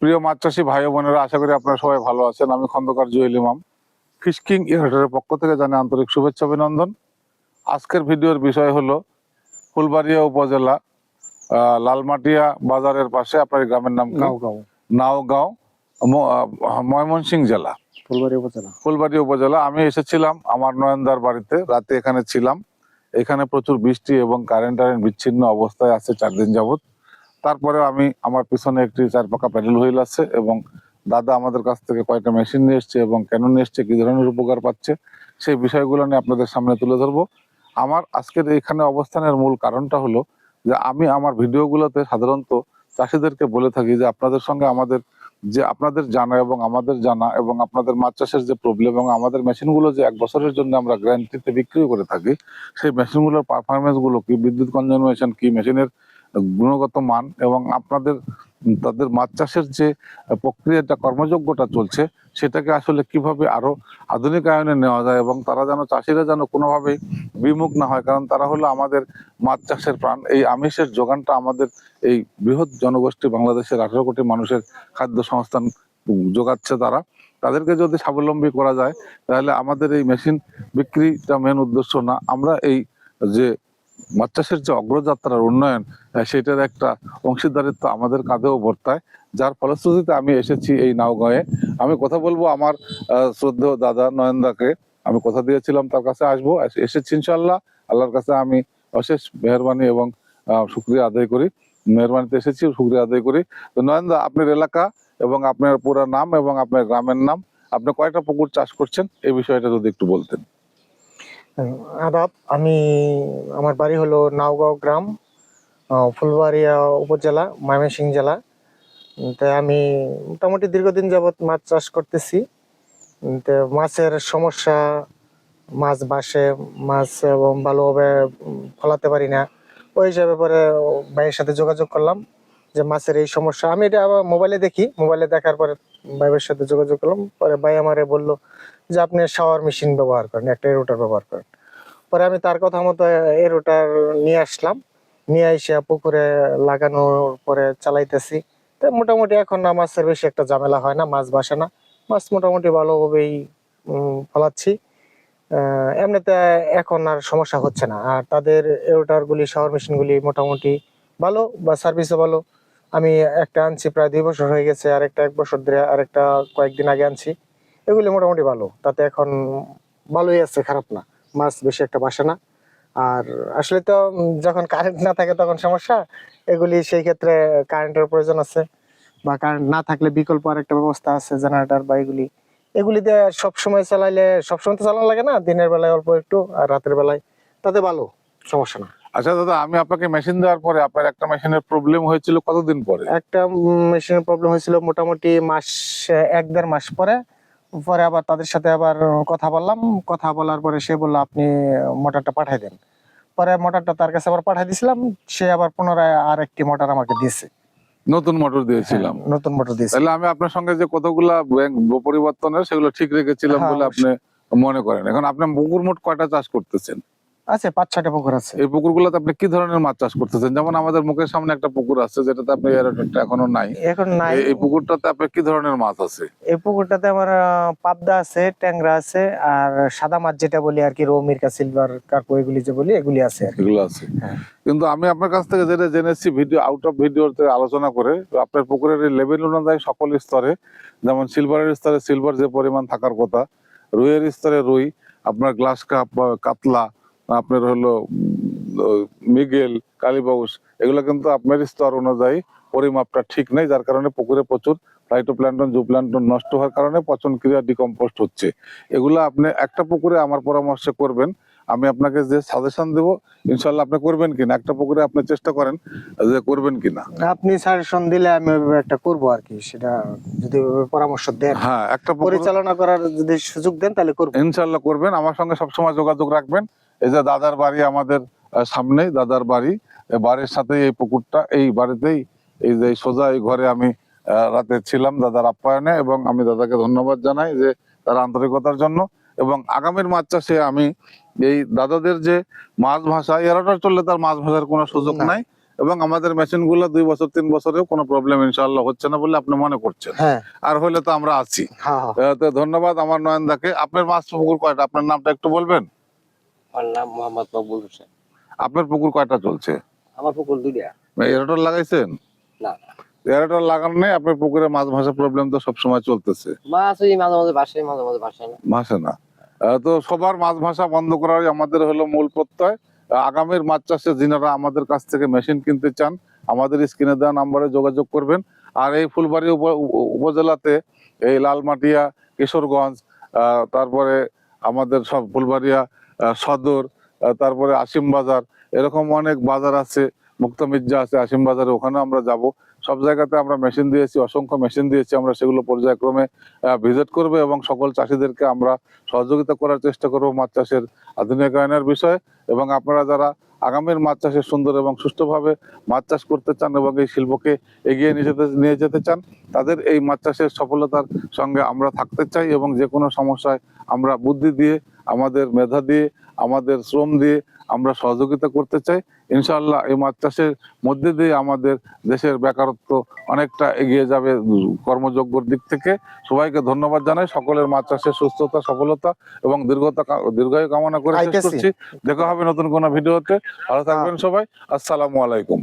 প্রিয় মাছ চাষী ভাই ও বোনেরা, আশা করি আপনারা সবাই ভালো আছেন। আমি খন্দকার জুয়েল ইমাম ফিশ কিং ইনভার্টারের পক্ষ থেকে জানাই আন্তরিক শুভেচ্ছা অভিনন্দন। আজকের ভিডিওর বিষয় হলো ফুলবাড়িয়া উপজেলা লালমাটিয়া বাজারের পাশে, আপনার এই গ্রামের নাম কি? নাওগাঁও, নাওগাঁও, ময়মনসিংহ জেলা, ফুলবাড়ি উপজেলা। ফুলবাড়িয়া উপজেলা। আমি এসেছিলাম আমার নয়নদার বাড়িতে, রাতে এখানে ছিলাম। এখানে প্রচুর বৃষ্টি এবং কারেন্ট বিচ্ছিন্ন অবস্থায় আছে 4 দিন যাবত। তারপরে আমি আমার পিছনে একটি 4 পাকা প্যাডেল হুইল আছে এবং দাদা আমাদের কাছ থেকে কয়টা মেশিন নিয়ে এসছে এবং কেন নিয়ে এসছে, কি ধরনের উপকার পাচ্ছে, সেই বিষয়গুলো নিয়ে আপনাদের সামনে তুলে ধরবো। আমার আজকের এইখানে অবস্থানের মূল কারণটা হলো যে আমি আমার ভিডিওগুলোতে সাধারণত চাষিদেরকে বলে থাকি যে আপনাদের সঙ্গে আমাদের যে আপনাদের জানা এবং আমাদের জানা এবং আপনাদের মাছ চাষের যে প্রবলেম এবং আমাদের মেশিনগুলো যে 1 বছরের জন্য আমরা গ্যারান্টিতে বিক্রি করে থাকি, সেই মেশিনগুলোর পারফরমেন্স গুলো কি, বিদ্যুৎ কনজারভেশন কি, মেশিনের গুণগত মান এবং আপনাদের তাদের মাছ চাষের যে প্রক্রিয়াটা, কর্মযোগ্যতা চলছে, সেটাকে আসলে কিভাবে আরো আধুনিকায়নে নেওয়া যায় এবং তারা যেন, চাষিরা যেন কোনোভাবেই বিমুখ না হয়। কারণ তারা হলো আমাদের মাছ চাষের প্রাণ। এই আমিষের যোগানটা আমাদের এই বৃহৎ জনগোষ্ঠী বাংলাদেশের 18 কোটি মানুষের খাদ্য সংস্থান যোগাচ্ছে তারা। তাদেরকে যদি স্বাবলম্বী করা যায় তাহলে আমাদের এই মেশিন বিক্রিটা মেন উদ্দেশ্য না, আমরা এই যে মাছ চাষের যে অগ্রযাত্রার উন্নয়ন, সেটার একটা অংশীদারিত্ব আমাদের কাঁধেও বর্তায়। যার ফলশ্রুতিতে আমি এসেছি এই নাওগাঁয়ে। আমি কথা বলবো আমার শ্রদ্ধেয় দাদা নয়নদাকে। আমি কথা দিয়েছিলাম তার কাছে আসবো, এসেছি ইনশাল্লাহ। আল্লাহর কাছে আমি অশেষ মেহরবানি এবং শুকরিয়া আদায় করি। মেহরবানিতে এসেছি, শুকরিয়া আদায় করি। তো নয়নদা, আপনার এলাকা এবং আপনার পুরো নাম এবং আপনার গ্রামের নাম, আপনি কয়টা পুকুর চাষ করছেন, এই বিষয়টা যদি একটু বলতেন। আদাব, আমার বাড়ি হলো নাওগাঁও গ্রাম, ফুলবাড়িয়া উপজেলা, ময়মনসিংহ জেলা। তাই আমি মোটামুটি দীর্ঘদিন যাবৎ মাছ চাষ করতেছি। তো মাছের সমস্যা, মাছ বাসে, মাছ এবং ভালোভাবে ফলাতে পারি না। ওই হিসাবে পরে ভাইয়ের সাথে যোগাযোগ করলাম যে মাছের এই সমস্যা। আমি এটা আবার মোবাইলে দেখি, মোবাইলে দেখার পরে ভাইয়ের সাথে যোগাযোগ করলাম। পরে ভাই আমারে বললো যে আপনি শাওয়ার মেশিন ব্যবহার করেন, একটা এরোটার ব্যবহার করেন। পরে আমি তার কথা মতো এরোটার নিয়ে আসলাম, নিয়ে এসে পুকুরে লাগানোর পরে চালাইতেছি। তো মোটামুটি এখন না মাছের বেশি একটা ঝামেলা হয় না, মাছ বাসে না, মাছ মোটামুটি ভালোভাবেই ফলাচ্ছি। এমনিতে এখন আর সমস্যা হচ্ছে না। আর তাদের এরোটার গুলি, শাওয়ার মেশিন গুলি মোটামুটি ভালো, বা সার্ভিসও ভালো। আমি একটা আনছি প্রায় 2 বছর হয়ে গেছে, আর একটা 1 বছর ধরে, আর একটা কয়েকদিন আগে আনছি। এগুলি মোটামুটি ভালো, তাতে এখন ভালোই আছে, খারাপ না। মাছ বেশি একটা বাসে না। আর আসলে তো যখন কারেন্ট না থাকে তখন সমস্যা। এগুলি সেই ক্ষেত্রে কারেন্টের প্রয়োজন আছে, বা কারেন্ট না থাকলে বিকল্প আরেকটা ব্যবস্থা আছে, জেনারেটর বা এগুলি। এগুলিতে সবসময় চালাইলে, সবসময় তো চালানো লাগে না, দিনের বেলায় অল্প একটু আর রাতের বেলায়, তাতে ভালো, সমস্যা না। আচ্ছা দাদা, আমি আপনাকে মেশিন দেওয়ার পরে আপনার একটা মেশিনের প্রবলেম হয়েছিল কতদিন পরে? একটা মেশিনের প্রবলেম হয়েছিল মোটামুটি মাস, 1-1.5 মাস পরে। পরে আবার তাদের সাথে আবার কথা বললাম, কথা বলার পরে সে বললো আপনি মোটরটা পাঠাই দেন। পরে মোটরটা তার কাছে আবার পাঠাই দিয়েছিলাম, সে আবার পুনরায় আর একটি মোটর আমাকে দিয়েছে। নতুন মোটর দিয়েছিলাম। নতুন মোটর দিয়েছে। তাহলে আমি আপনার সঙ্গে যে কতগুলা ব্যাংক পরিবর্তনের, সেগুলো ঠিক রেখেছিলাম বলে আপনি মনে করেন। এখন আপনি পুকুর মোট কয়টা চাষ করতেছেন? আছে 5-6টা পুকুর আছে। এই পুকুরগুলোতে আপনি কি ধরনের মাছ চাষ করতেছেন? যেমন আমাদের মুখের সামনে একটা পুকুর আছে, যেটাতে আপনি এয়ারটা এখনো নাই। এখন নাই। এই পুকুরটাতে আপনার কি ধরনের মাছ আছে? এই পুকুরটাতে আমার পাবদা আছে, ট্যাংরা আছে, আর সাদা মাছ যেটা বলি আর কি, রৌ, মিরকা, সিলভার, কার্পো, এগুলি যে বলি, এগুলি আছে আর কি। এগুলো আছে। কিন্তু আমি আপনার কাছ থেকে যেটা জেনেছি, ভিডিও আউট অফ ভিডিওতে আলোচনা করে, আপনার পুকুরের লেভেল অনুযায়ী সকল স্তরে, যেমন সিলভারের স্তরে সিলভার যে পরিমাণ থাকার কথা, রুইয়ের স্তরে রুই, আপনার গ্লাস কাপ, কাতলা, আপনার হলো মৃগেল, কালীবাউস, এগুলো কিন্তু আপনার স্তর অনুযায়ী পরিমাপটা ঠিক নেই, যার কারণে পুকুরে প্রচুর ফাইটোপ্ল্যাঙ্কটন, জুপ্ল্যাঙ্কটন নষ্ট হওয়ার কারণে পচন ক্রিয়া, ডিকম্পোস্ট হচ্ছে। এগুলো আপনি একটা পুকুরে আমার পরামর্শে করবেন। আমি আপনাকে যে সাজেশন দেবো, ইনশাল্লাহ আপনি করবেন কিনা, একটা পুকুরে আপনি চেষ্টা করেন যে করবেন কিনা। আপনি সাজেশন দিলে আমি একটা করব আর কি, সেটা যদি পরামর্শ দেন, হ্যাঁ, একটা পরিচালনা করার যদি সুযোগ দেন তাহলে করব। ইনশাল্লাহ করবেন। আমার সঙ্গে সবসময় যোগাযোগ রাখবেন। এই যে দাদার বাড়ি আমাদের সামনেই, দাদার বাড়ি, বাড়ির সাথে এই পুকুরটা, এই বাড়িতেই, এই যে সোজা এই ঘরে আমি রাতে ছিলাম দাদার আপ্যায়নে, এবং আমি দাদাকে ধন্যবাদ জানাই যে তার আন্তরিকতার জন্য। এবং আগামীর মাছ চাষে আমি এই দাদাদের যে মাছ ভাষা, এরাটা চললে তার মাছ ভাষার কোনো সুযোগ নাই, এবং আমাদের মেশিনগুলো 2 বছর 3 বছরেও কোনো প্রবলেম ইনশাআল্লাহ হচ্ছে না বলে আপনি মনে করছেন। হ্যাঁ আর হলে তো আমরা আছি। হ্যাঁ হ্যাঁ। তো ধন্যবাদ আমার নয়নদাকে। আপনার মাছ পুকুর কয়টা? আপনার নামটা একটু বলবেন? আমার নাম মোহাম্মদ মকবুল হোসেন। আপনার পুকুর কয়টা চলছে? আমার পুকুর দুইটা। এরাটর লাগাইছেন? না এরাটর লাগানো নেই, আপনার পুকুরে মাছ ভাসা প্রবলেম তো সবসময় চলতেছে। মাছ ওই মাঝে মাঝে ভাসে, মাঝে মাঝে ভাসে না। ভাসে না। তো সবার মাছ ভাষা বন্ধ করাই আমাদের হলো মূল প্রত্যয়। আগামীর মাছ চাষে যিনারা আমাদের কাছ থেকে মেশিন কিনতে চান, আমাদের স্ক্রিনে দেওয়া নাম্বারে যোগাযোগ করবেন। আর এই ফুলবাড়ী উপজেলাতে এই লালমাটিয়া, কিশোরগঞ্জ, তারপরে আমাদের সব ফুলবাড়িয়া সদর, তারপরে আসিম বাজার, এরকম অনেক বাজার আছে, মুক্তা মির্জা আছে আসিম বাজারে, ওখানে আমরা যাব। সব জায়গাতে আমরা মেশিন দিয়েছি, অসংখ্য মেশিন দিয়েছি। আমরা সেগুলো পর্যায়ক্রমে ভিজিট করবো এবং সকল চাষিদেরকে আমরা সহযোগিতা করার চেষ্টা করব মাছ চাষের আধুনিকায়নের বিষয়ে। এবং আপনারা যারা আগামীর মাছ চাষে সুন্দর এবং সুষ্ঠুভাবে মাছ চাষ করতে চান এবং এই শিল্পকে এগিয়ে নিয়ে যেতে চান, তাদের এই মাছ চাষের সফলতার সঙ্গে আমরা থাকতে চাই এবং যে কোনো সমস্যায় আমরা বুদ্ধি দিয়ে, আমাদের মেধা দিয়ে, আমাদের শ্রম দিয়ে আমরা সহযোগিতা করতে চাই। ইনশাআল্লাহ এই মাছ চাষের মধ্যে দিয়ে আমাদের দেশের বেকারত্ব অনেকটা এগিয়ে যাবে কর্মযোগ্যর দিক থেকে। সবাইকে ধন্যবাদ জানাই। সকলের মাছ চাষের সুস্থতা, সফলতা এবং দীর্ঘায়ু কামনা করে শেষ আইতেছি। করছি। দেখা হবে নতুন কোনো ভিডিওতে। ভালো থাকবেন সবাই। আসসালামু আলাইকুম।